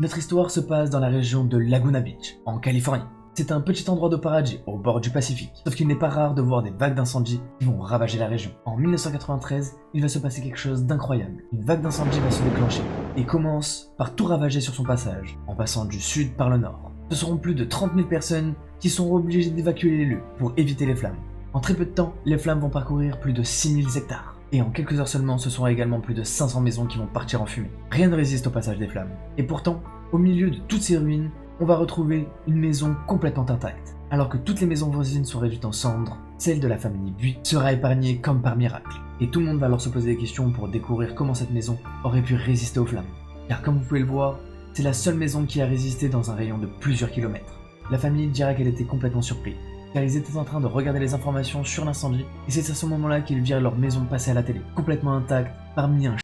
Notre histoire se passe dans la région de Laguna Beach, en Californie. C'est un petit endroit de paradis au bord du Pacifique, sauf qu'il n'est pas rare de voir des vagues d'incendie qui vont ravager la région. En 1993, il va se passer quelque chose d'incroyable. Une vague d'incendie va se déclencher et commence par tout ravager sur son passage, en passant du sud par le nord. Ce seront plus de 30 000 personnes qui seront obligées d'évacuer les lieux pour éviter les flammes. En très peu de temps, les flammes vont parcourir plus de 6 000 hectares. Et en quelques heures seulement, ce seront également plus de 500 maisons qui vont partir en fumée. Rien ne résiste au passage des flammes. Et pourtant, au milieu de toutes ces ruines, on va retrouver une maison complètement intacte. Alors que toutes les maisons voisines sont réduites en cendres, celle de la famille Buis sera épargnée comme par miracle. Et tout le monde va alors se poser des questions pour découvrir comment cette maison aurait pu résister aux flammes. Car comme vous pouvez le voir, c'est la seule maison qui a résisté dans un rayon de plusieurs kilomètres. La famille dira qu'elle était complètement surprise, car ils étaient en train de regarder les informations sur l'incendie, et c'est à ce moment-là qu'ils virent leur maison passer à la télé, complètement intacte, parmi un